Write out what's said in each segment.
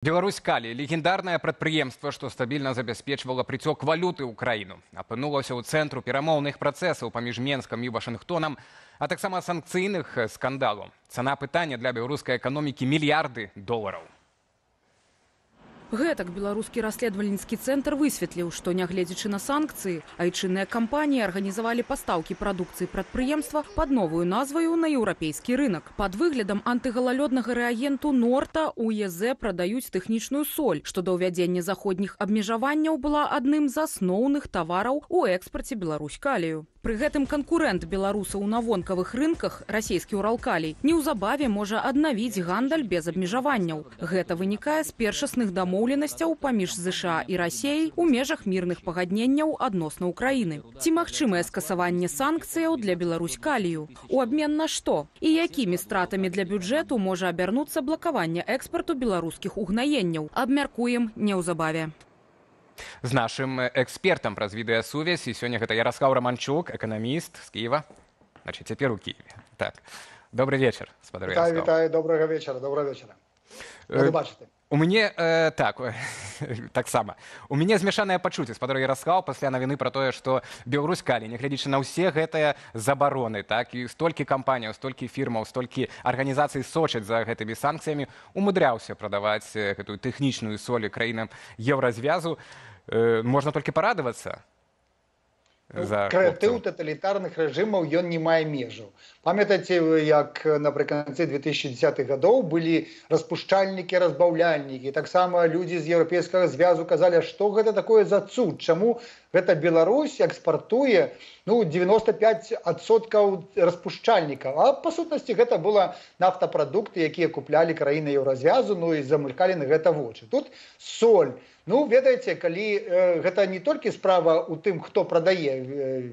Беларусь Калий – легендарное прадпрыемства, што стабільна забяспечвала прыцёк валюты ў краіну. Апынулася ў цэнтру перамоўных працэсаў паміж Менскам і Вашынгтонам, а таксама санкцыйных скандалаў. Цана пытання для беларускай эканомікі – мільярды долараў. Гэтак беларускі расследавальніцкі цэнтр высветліў, што нягледзячы на санкцыі, айчынныя кампаніі арганізавалі пастаўкі прадукцыі прадпрыемства пад новую назваю на еўрапейскі рынок. Пад выглядам антыгалалёднага рэагенту Норта УЕЗ прадаюць тэхнічную соль, што да ўвядзення заходніх абмежаванняў была адным з асноўных тавараў у экспарце Беларусь Калію. Пры гэтым канкурэнт беларусаў на вонкавых рынках, расійскі Уралкалій, неўзабаве можа аднавіць гандаль без абмежаванняў. Гэта вынікае з першасных дамоўленасцяў паміж ЗША і Расіяй у межах мірных пагадненняў адносна Ўкраіны. Ці магчымае скасаванне санкцыяў для Беларусь Калію? У абмен на што? І якімі стратамі для бюджэту можа абярнуцца блакаванне экспарту беларускіх угнаенняў? Абмяркуем неўзабаве. З нашым экспертам праз відэасувязь. І сёння гэта Ярослаў Романчук, эканаміст з Киева. Значит, цяпер у Киеве. Так. Добрый вечер, спадар Ярослаў. Вітаю, добрага вечара, Рады бачыць. У мяне таксама. У мяне змяшанае пачуцце, спадар Ярослаў, пасля навіны пра тое, што Беларусь Калій, нягледзячы на ўсе гэтыя забароны, так, і столькі кампаніяў, столькі фірмаў, столькі арганізацый сочаць за гэтымі санкцыямі, умудряўся прадаваць гэтую тэхнічную соль краінам еўразвязу. Можна толькі парадавацца. Крэатыў таталітарных рэжымаў ён не мае межаў. Памятаеце, як напрыканцы 2010-х гадоў былі распушчальнікі, разбаўляльнікі. Таксама людзі з еўрапейскага звязу казалі, што гэта такое за цуд, чаму гэта Беларусь экспартуе 95% распушчальнікаў. А па сутнасці гэта была нафтапрадукты, якія куплялі краіны еўразвязу, і замылькалі на гэта вочы. Тут соль. Ведаеце, калі гэта не толькі справа ў тым, хто прадае,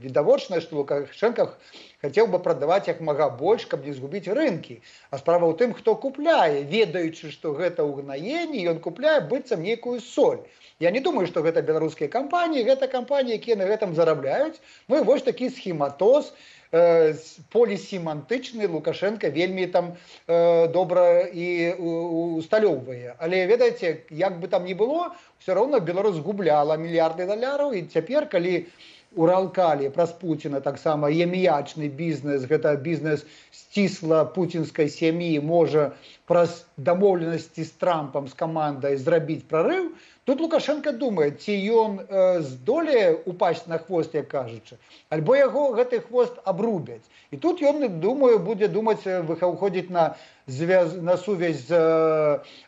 відавочна, што Лукашенко хацеў бы прадаваць як мага больш, каб не згубіць рынкі. А справа ў тым, хто купляе, ведаючы, што гэта ўгнаенне, ён купляе быццам нейкую соль. Я не думаю, што гэта беларускія кампаніі, гэта кампаніі, якія на гэтым зарабляюць. І вось такі схематоз, полісемантычны Лукашенко вельмі там добра і усталёўвае. Але ведаеце, як бы там ні было, все роўно Беларусь губляла мільярды даляраў, і цяпер, калі Уралкалі праз Пуціна таксама ем'ячны бізнес, гэта бізнес сцісла пуцінскай сям'і, можа праз дамоўленасці з Трампам, з камандай зрабіць прарыў, тут Лукашенко думае, ці ён здолее упасть на хвост, як кажучы, альбо яго гэты хвост абрубяць. І тут ён, думаю, будзе думаць, выходзіць на сувязь з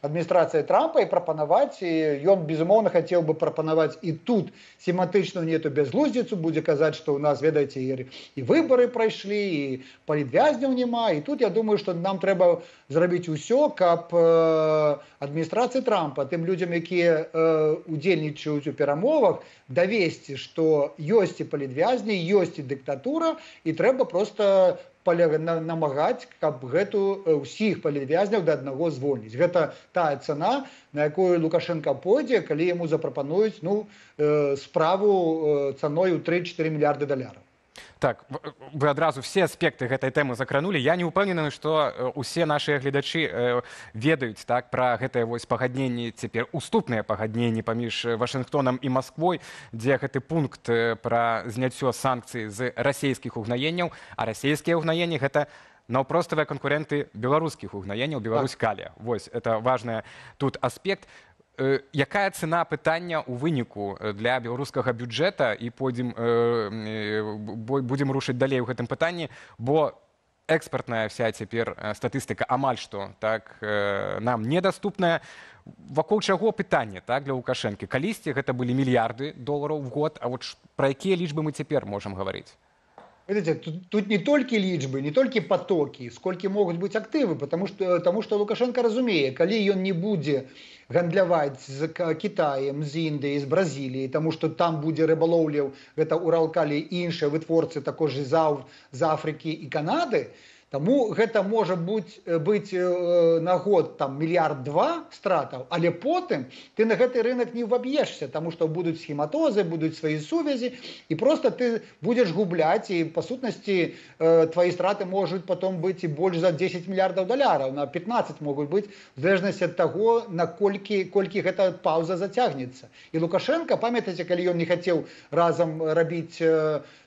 адміністрацыяй Трампа і прапанаваць, і ён, безумоўна, хацеў бы прапанаваць і тут семантычную нету бязглуздзіцу, будзе казаць, што ў нас, ведаеце, і выбары прайшлі, і палітвязняў няма, і тут я думаю, што нам трэба зрабіць усё, каб адміністрацыя Трампа, тым людзям, якія удзельнічаюць у перамовах, давесці, што ёсць і палітвязні, ёсць і дыктатура, і трэба проста намагаць, каб гэту ўсіх палітвязняў да аднаго звольніць. Гэта тая цана, на якую Лукашенко пойдзе, калі яму запрапануюць справу цаной у 3-4 мільярды даляраў. Так, вы адразу все аспекты гэтай тэмы закранулі. Я не ўпэўнены, што усе нашыя гледачы ведаюць так, пра гэтае пагадненні, цяпер уступныя пагадненні паміж Вашынгтонам і Масквой, дзе гэты пункт пра зняццё санкцый з расійскіх угнаенняў, а расійскія угнаенні гэта наўпроставыя канкурэнты беларускіх угнаенняў, Беларусь Калія. Вось, это важны тут аспект. Якая цена пытання ў выніку для беларускага бюджэта, і будзем рушыць далей у гэтым пытанні, бо экспартная вся цяпер статыстыка амаль што так нам недаступная. Вакол чаго пытанне так, для Лукашэнкі? Калісьці гэта былі мільярды долараў в год, а пра якія лічбы мы цяпер можам гаварыць? Видите, тут не толькі лічбы, не толькі потокі, сколькі могуць быць актывы, тому што Лукашенко разумее, калі ён не будзе гандляваць з Кітаем, з Індыяй, з Бразіліяй, тому што там будзе рыбалоўля, гэта Уралкалі і іншыя вытворцы також з Афрыкі і Канады, Таму гэта можа быць на год там мільярд-два стратаў, але потым ты на гэты рынок не ўваб'ешся, таму што будуць схематозы, будуць свае сувязі, і просто ты будзеш губляць, і па сутнасці твои страты могуць потом быць і больш за 10 мільярдаў даляраў, на 15 могуць быць, в залежнасці ад таго, колькі гэта паўза зацягнецца. І Лукашенко, памятаеце, калі ён не хацеў разам рабіць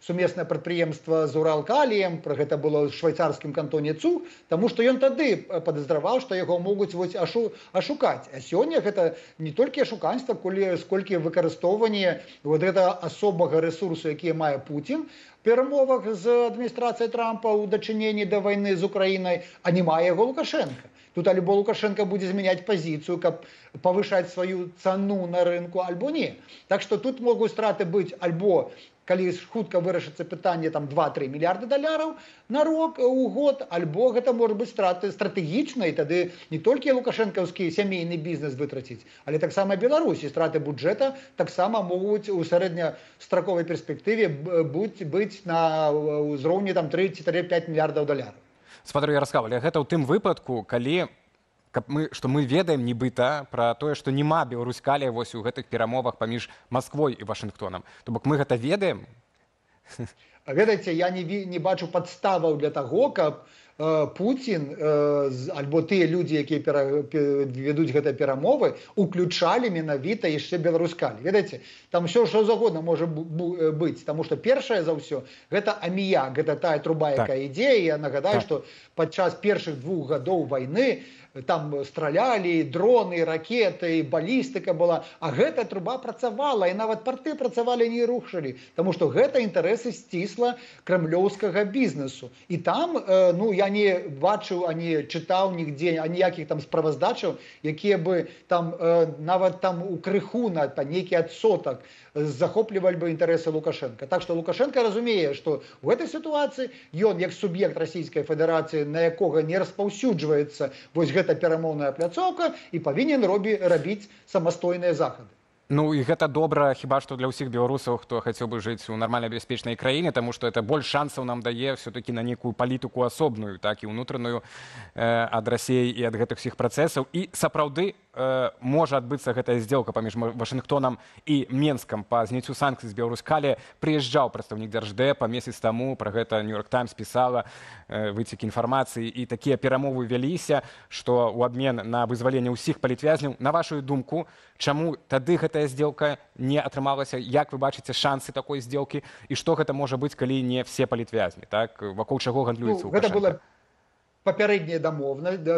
сумеснае прадпрыемства з Уралкаліем, пра гэта было ў швайцарскім кантоне ЦУ, таму што ён тады падазраваў, што яго могуць ашукаць. А сёння гэта не толькі ашуканства, сколькі выкарыстоўванне гэта асобага рэсурсу, які мае Пуцін, перамовах з адміністрацыяй Трампа ў дачыненні да вайны з Украінай, а не мае яго Лукашенко. Тут альбо Лукашенко будзе змяняць пазіцыю, каб павышаць сваю цану на рынку, альбо не. Так што тут могуць страты быць альбо калі хутка вырашыцца пытанне там 2-3 мільярды даляраў на рок у год, альбо гэта можа быць страты стратэгічнай, тады не толькі лукашэнкаўскі сямейны бізнес вытраціць, але таксама Беларусі страты бюджэта таксама могуць у сярэднестраковай перспектыве быць на ўзроўні там 3-5 мільярдаў даляраў. Спадар Ярослав, але гэта ў тым выпадку, калі што мы ведаем нібыта пра тое, што няма Беларуськалія вось у гэтых перамовах паміж Масквой і Вашынгтонам. То бок мы гэта ведаем? Ведаеце, я не бачу падставаў для таго, каб Пуцін альбо тыя людзі, якія вядуць гэтыя перамовы, уключалі менавіта яшчэ Беларуськалі. Ведаеце, там ўсё што заўгодна можа быць, таму што першае за ўсё гэта аміяк, гэта тая труба, якая ідзе, і я нагадаю, што падчас першых 2 гадоў вайны там стралялі, дроны, ракеты, балістыка была, а гэта труба працавала, і нават парты працавалі, не рухалі, таму што гэта інтарэсы сцісла крамлёўскага бізнесу. І там, я не бачыў, ані чытаў нігдзе, аніякіх там справаздачаў, якія бы там нават там у крыху на нейкі адсотак захоплівалі бы інтарэсы Лукашенка. Так што Лукашенко разумее, што ў гэтай сітуацыі ён, як суб'ект Расійскай Федэрацыі, на якога не распаўсюджваецца вось гэта перамоўная пляцоўка, і павінен рабіць самастойныя захады. Ну і гэта добра хіба што для ўсіх беларусаў, хто хацеў бы жыць у нармальнай бяспечнай краіне, таму што это больш шансаў нам дае все-таки на некую палітыку асобную, так і ўнутраную ад Расіі і ад гэтых усіх працэсаў. І сапраўды можа адбыцца гэтая здзелка паміж Вашынгтонам і Менскам па зняццю санкцый з Беларуськалія. Прыязджаў прадстаўнік Дзярждэпа месяц таму, пра гэта New York Times пісала, выцекі інфармацыі, і такія перамовы вяліся, што ў абмен на вызваленне ўсіх палітвязняў. На вашу думку, чаму тады гэтая здзелка не атрымалася? Як вы бачыце шансы такой здзелкі? І што гэта можа быць, калі не все палітвязні? Так? Вакол чаго гандлюецца Лукашенко? Папярэднія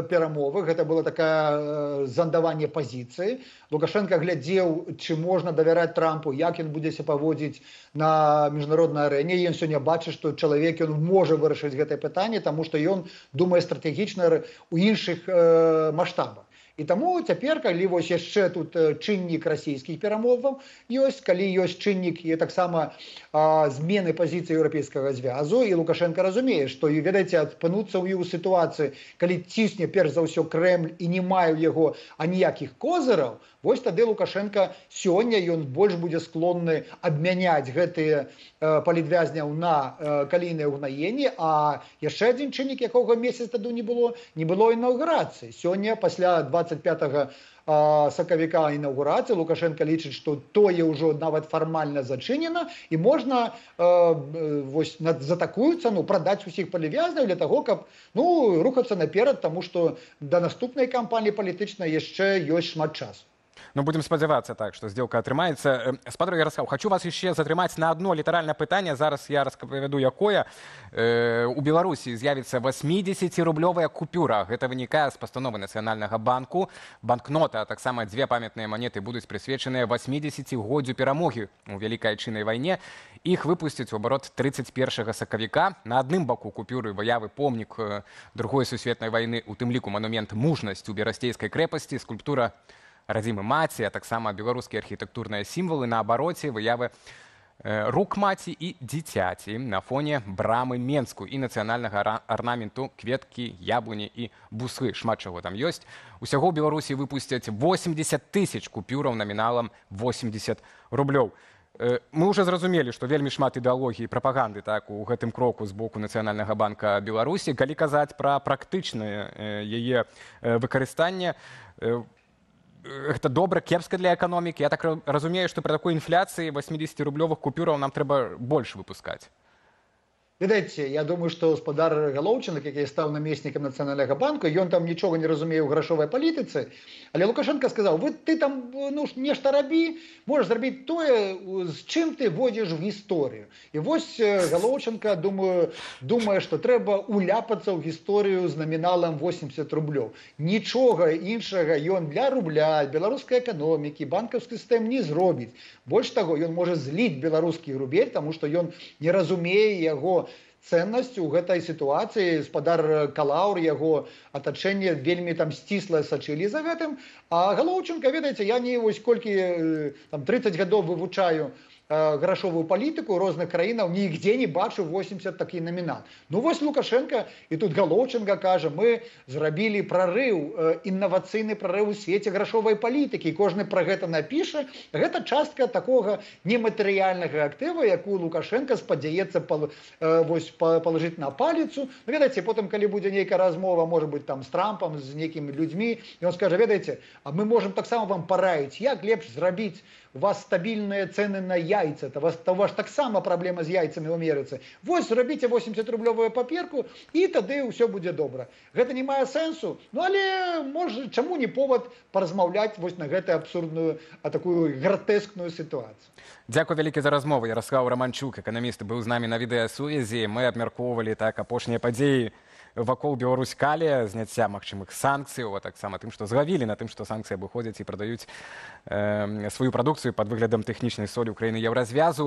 перамовы, гэта было такое зандаванне пазіцыі. Лукашенко глядзеў, ці можна давяраць Трампу, як ён будзе себя паводзіць на міжнароднай арэне. Ён сёння бачыць, што чалавек ён можа вырашыць гэтае пытанне, таму што ён думае стратэгічна ў іншых маштабах. І таму цяпер, калі вось яшчэ тут чыннік расійскіх перамоваў ёсць, калі ёсць чыннік і таксама змены пазіцыі Еўрапейскага звязу, і Лукашенко разумее, што, ведаеце, апынуцца ў сітуацыі, калі цісне перш за ўсё Крэмль і не мае ў яго аніякіх козыраў, вось тады Лукашенко сёння ён больш будзе склонны абмяняць гэтыя палітвязняў на калійныя ўгнаенні, а яшчэ адзін чыннік, якога месяц тады не было інаўгурацыі. Сёння, пасля 25 сакавіка інаўгурацыі, Лукашенко лічыць, што тое ўжо нават фармальна зачынена, і можна за такую цану прадаць усіх палітвязняў для таго, каб рухацца наперад, таму што да наступнай кампаніі палітычнай яшчэ ёсць шмат часу. Ну, будем спадзявацца так, што здзелка атрымаецца. Спадар Ярослав, хочу вас яшчэ затрымаць на одно літаральнае пытанне. Зараз я распавяду, якое. У Беларусі з'явіцца 80-рублёвая купюра. Гэта вынікае з пастановы Нацыянальнага банку. Банкнота, а таксама 2 памятныя манеты будуць прысвечаныя 80-годдзю перамогі ў Вялікай Айчыннай вайне. Іх выпусцяць у абарот 31 сакавіка. На адным баку купюры выявы помнік Другой сусветнай вайны, у тым ліку манумент мужнасці ў Берасцейскай крэпасці, скульптура радзімы маці, а таксама беларускія архітэктурныя сімвалы, на абароце выявы рук маці і дзіцяці на фоне брамы Менску і нацыянальнага арнаменту кветкі, яблыні і бусы. Шмат чаго там ёсць. Усяго ў Беларусі выпусцяць 80 000 купюраў наміналам 80 рублёў. Мы уже зразумелі, што вельмі шмат ідэалогіі і прапаганды так, у гэтым кроку з боку Нацыянальнага банка Беларусі. Калі казаць пра практычнае яе выкарыстанне, гэта добра, кепска для эканомікі. Я так разумею, што пры такой інфляцыі 80-рублёвых купюраў нам трэба больш выпускаць. Ведаеце, я думаю, што гаспадар Галоўчынак, які стаў намеснікам Нацыянальнага банку, ён там нічога не разумее ў грашовай палітыцы, але Лукашенко сказаў: ты там нешта рабі, можаш зрабіць тое, з чым ты войдзеш в гісторыю. І вось Галоўчынка, думае, што трэба уляпацца ў гісторыю з наміналам 80 рублёў. Нічога іншага ён для рубля, беларускай эканомікі, банкаўскай сістэм не зробіць. Больш таго, ён можа зліць беларускі рубель, таму што ён не разумее яго ценнасць у гэтай сітуацыі. Гаспадар Калаўр, яго атачэнне вельмі там сцісла сачылі за гэтым. А Галоўчынка, ведаеце, я не вось колькі там 30 гадоў вывучаю грашовую палітыку розных краінаў, нігде не бачу 80 такі намінал. Ну вось Лукашенко, і тут Галоўчынка кажа: мы зрабілі прарыў, інавацыйны прарыў у свеце грашовай палітыкі, і кожны пра гэта напіша. Гэта частка такога нематэрыяльнага актыва, якую Лукашенко спадзяецца палажыць на паліцу. Ну, ведаеце, потым, калі будзе нейкая размова, можа быць там з Трампам, з нейкімі людзьмі, і он скажа: ведаеце, а мы можам таксама вам параіць, як лепш зрабіць у вас стабільныя цэны на яйца, у вас таксама праблема з яйцамі ў Амерыцы. Вось зрабіце 80-рублёвую паперку, і тады ўсё будзе добра. Гэта не мае сэнсу, ну але можа, чаму не повод паразмаўляць вось на гэтую абсурдную, такую гратэскную сітуацыю. Дзякуй вялікі за размову. Ярослаў Романчук, эканаміст, быў з намі на відэасувязі. Мы абмяркоўвалі так апошнія падзеі вакол Беларусь-Калі, зняцця магчымых санкцый, а таксама тым, што злавілі на тым, што санкцыі абыходзяць і прадаюць сваю прадукцыю пад выглядам тэхнічнай солі ў краіны еўразвязу.